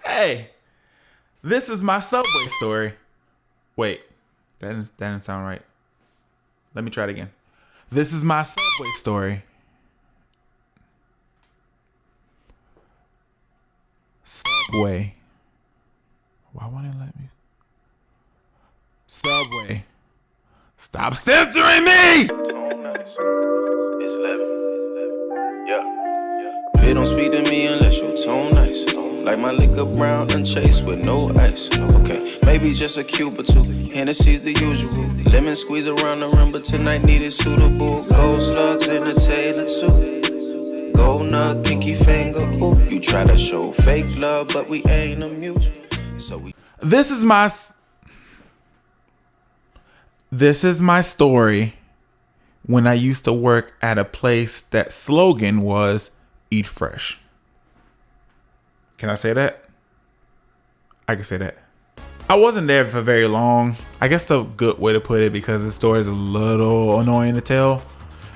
Hey, this is my Subway story. Wait, that didn't sound right. Let me try it again. This is my Subway story. Subway. Why won't it let me? Subway. Stop censoring me! It's Levin. Yeah. Bitch, don't speak to me unless your tone nice. Like my liquor brown, unchased with no ice. Okay, maybe just a cube or two. Hennessy's the usual. Lemon squeeze around the rim, but tonight needed suitable. Gold slugs in a tailored suit. Gold nut, pinky finger. Ooh, you try to show fake love, but we ain't amused. So we. This is my story when I used to work at a place that slogan was Eat Fresh. Can I say that? I can say that. I wasn't there for very long. I guess the good way to put it, because the story is a little annoying to tell.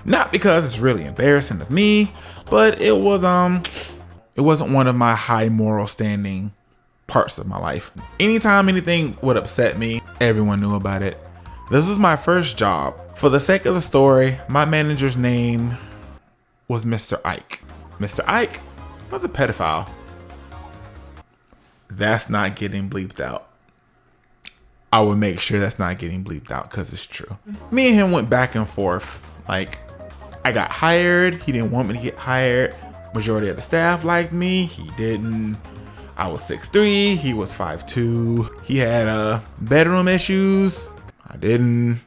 Not because it's really embarrassing of me, but it wasn't one of my high moral standing parts of my life. Anytime anything would upset me, everyone knew about it. This was my first job. For the sake of the story, my manager's name was Mr. Ike. Mr. Ike was a pedophile. That's not getting bleeped out. I will make sure that's not getting bleeped out because it's true. Me and him went back and forth. Like, I got hired. He didn't want me to get hired. Majority of the staff liked me. He didn't. I was 6'3". He was 5'2". He had bedroom issues. I didn't.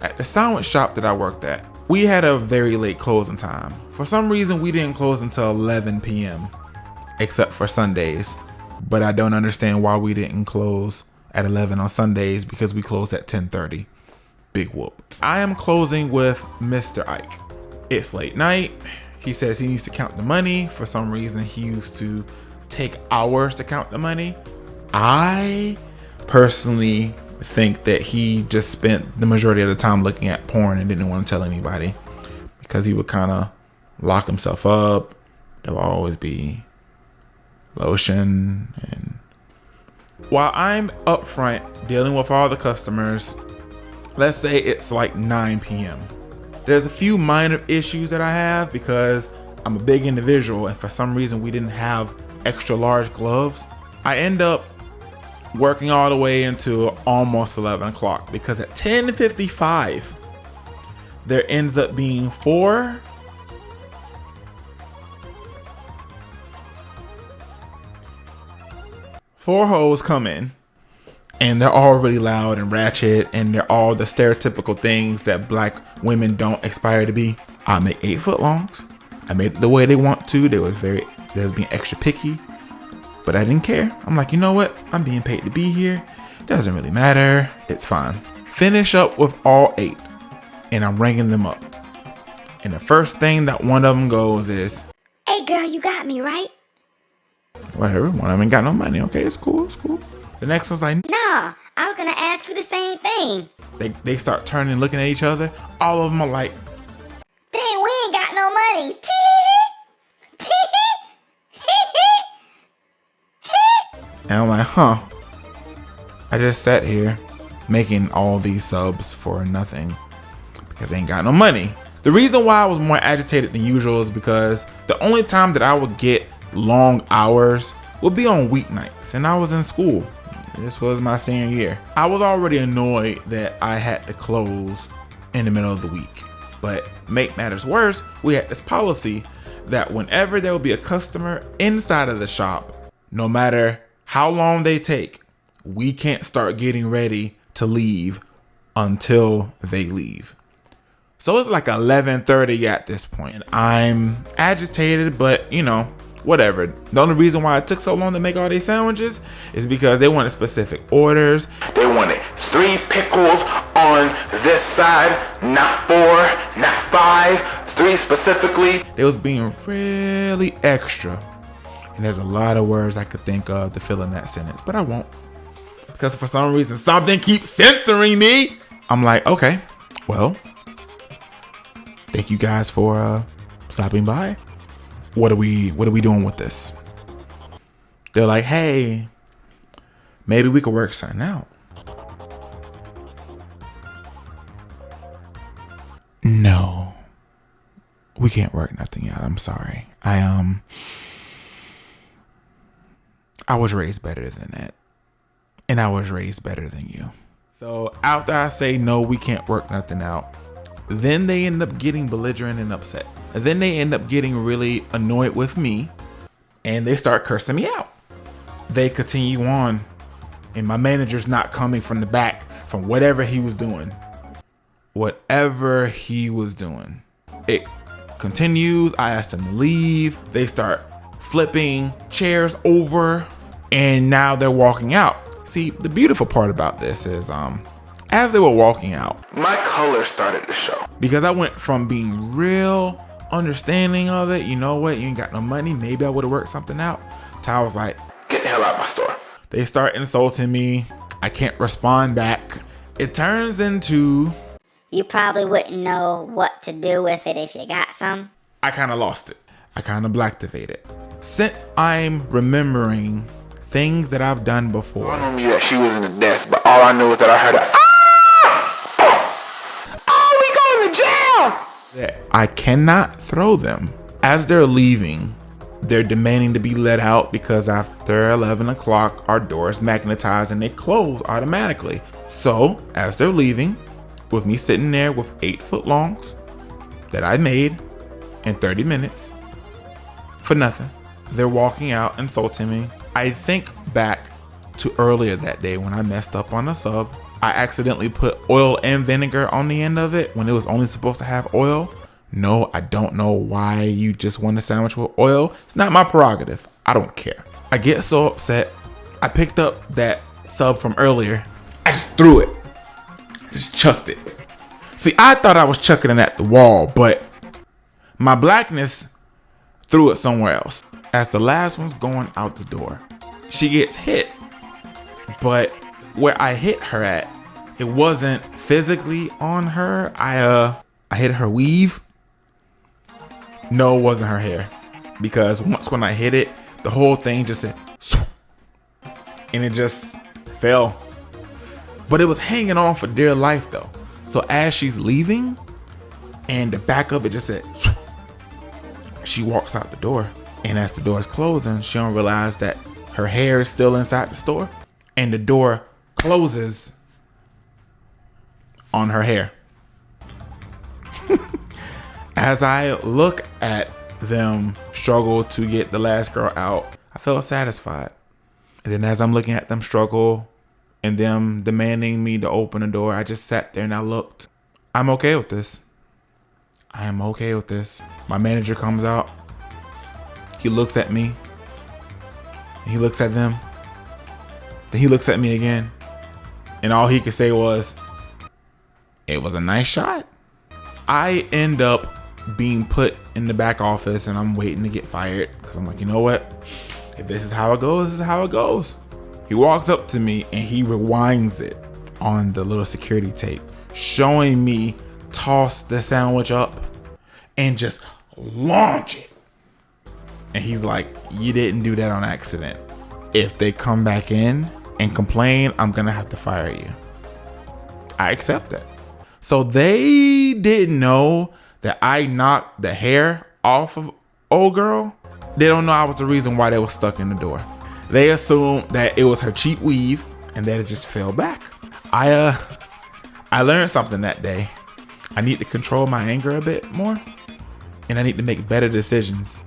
At the sandwich shop that I worked at, we had a very late closing time. For some reason, we didn't close until 11 p.m. except for Sundays. But I don't understand why we didn't close at 11 on Sundays, because we closed at 10:30. Big whoop. I am closing with Mr. Ike. It's late night. He says he needs to count the money. For some reason, he used to take hours to count the money. I personally think that he just spent the majority of the time looking at porn and didn't want to tell anybody, because he would kind of lock himself up. There will always be lotion. And while I'm up front dealing with all the customers, let's say it's like 9 p.m. There's a few minor issues that I have because I'm a big individual, and for some reason we didn't have extra large gloves. I end up working all the way into almost 11 o'clock, because at 10:55 there ends up being four hoes come in, and they're all really loud and ratchet, and they're all the stereotypical things that black women don't aspire to be. I make 8-foot longs. I made it the way they want to. They was being extra picky, but I didn't care. I'm like, you know what? I'm being paid to be here. Doesn't really matter. It's fine. Finish up with all 8, and I'm ringing them up. And the first thing that one of them goes is, "Hey girl, you got me, right?" whatever. One of them ain't got no money. Okay, it's cool. It's cool. The next one's like, Nah, I was gonna ask you the same thing. They start turning and looking at each other. All of them are like, Dang, we ain't got no money. and I'm like, huh. I just sat here making all these subs for nothing because they ain't got no money. The reason why I was more agitated than usual is because the only time that I would get long hours would be on weeknights, and I was in school. This was my senior year. I was already annoyed that I had to close in the middle of the week. But make matters worse, we had this policy that whenever there would be a customer inside of the shop, no matter how long they take, we can't start getting ready to leave until they leave. So it's like 11:30 at this point. I'm agitated, but whatever. The only reason why it took so long to make all these sandwiches is because they wanted specific orders. They wanted 3 pickles on this side, not 4, not 5, 3 specifically. They was being really extra. And there's a lot of words I could think of to fill in that sentence, but I won't. Because for some reason, something keeps censoring me. I'm like, okay, well, thank you guys for stopping by. What are we doing with this? They're like, hey, maybe we could work something out. No, we can't work nothing out. I'm sorry. I was raised better than that. And I was raised better than you. So after I say, no, we can't work nothing out, then they end up getting belligerent and upset. And then they end up getting really annoyed with me. And they start cursing me out. They continue on. And my manager's not coming from the back from whatever he was doing. Whatever he was doing. It continues. I asked them to leave. They start flipping chairs over. And now they're walking out. See, the beautiful part about this is, as they were walking out, my color started to show. Because I went from being real understanding of it, you know what, you ain't got no money, maybe I would have worked something out. Ty was like, get the hell out of my store. They start insulting me. I can't respond back. It turns into, You probably wouldn't know what to do with it if you got some. I kind of lost it. I kind of Blacktivate it. Since I'm remembering things that I've done before. I don't know that she was in the desk, but all I knew is that I heard we going to jail. That I cannot throw them. As they're leaving, they're demanding to be let out because after 11 o'clock, our door is magnetized and they close automatically. So as they're leaving, with me sitting there with 8 footlongs that I made in 30 minutes for nothing, they're walking out, insulting me. I think back to earlier that day when I messed up on a sub. I accidentally put oil and vinegar on the end of it when it was only supposed to have oil. No, I don't know why you just want a sandwich with oil. It's not my prerogative. I don't care. I get so upset. I picked up that sub from earlier. I just threw it. I just chucked it. See, I thought I was chucking it at the wall, but my blackness threw it somewhere else. As the last one's going out the door, she gets hit. But where I hit her at, it wasn't physically on her. I hit her weave. No, it wasn't her hair. Because once when I hit it, the whole thing just said, and it just fell. But it was hanging on for dear life though. So as she's leaving, and the back of it just said, she walks out the door. And as the door is closing, she don't realize that her hair is still inside the store. And the door closes on her hair. As I look at them struggle to get the last girl out, I felt satisfied. And then as I'm looking at them struggle and them demanding me to open the door, I just sat there and I looked. I'm okay with this. I am okay with this. My manager comes out. He looks at me. He looks at them. Then he looks at me again. And all he could say was, it was a nice shot. I end up being put in the back office and I'm waiting to get fired. Because I'm like, you know what? If this is how it goes, this is how it goes. He walks up to me and he rewinds it on the little security tape, showing me toss the sandwich up and just launch it. And he's like, you didn't do that on accident. If they come back in and complain, I'm going to have to fire you. I accept that. So they didn't know that I knocked the hair off of old girl. They don't know I was the reason why they were stuck in the door. They assumed that it was her cheap weave and that it just fell back. I learned something that day. I need to control my anger a bit more and I need to make better decisions.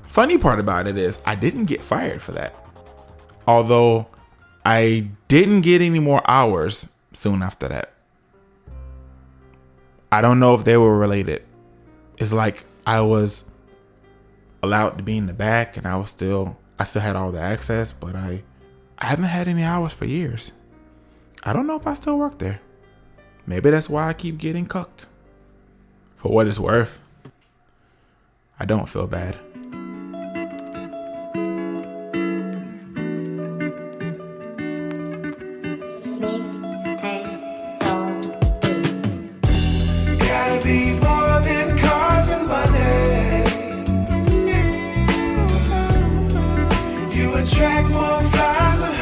Funny part about it is I didn't get fired for that. Although I didn't get any more hours soon after that. I don't know if they were related. It's like I was allowed to be in the back and I still had all the access, but I haven't had any hours for years. I don't know if I still work there. Maybe that's why I keep getting cucked. For what it's worth, I don't feel bad. Be more than cars and money. You a attract more flies.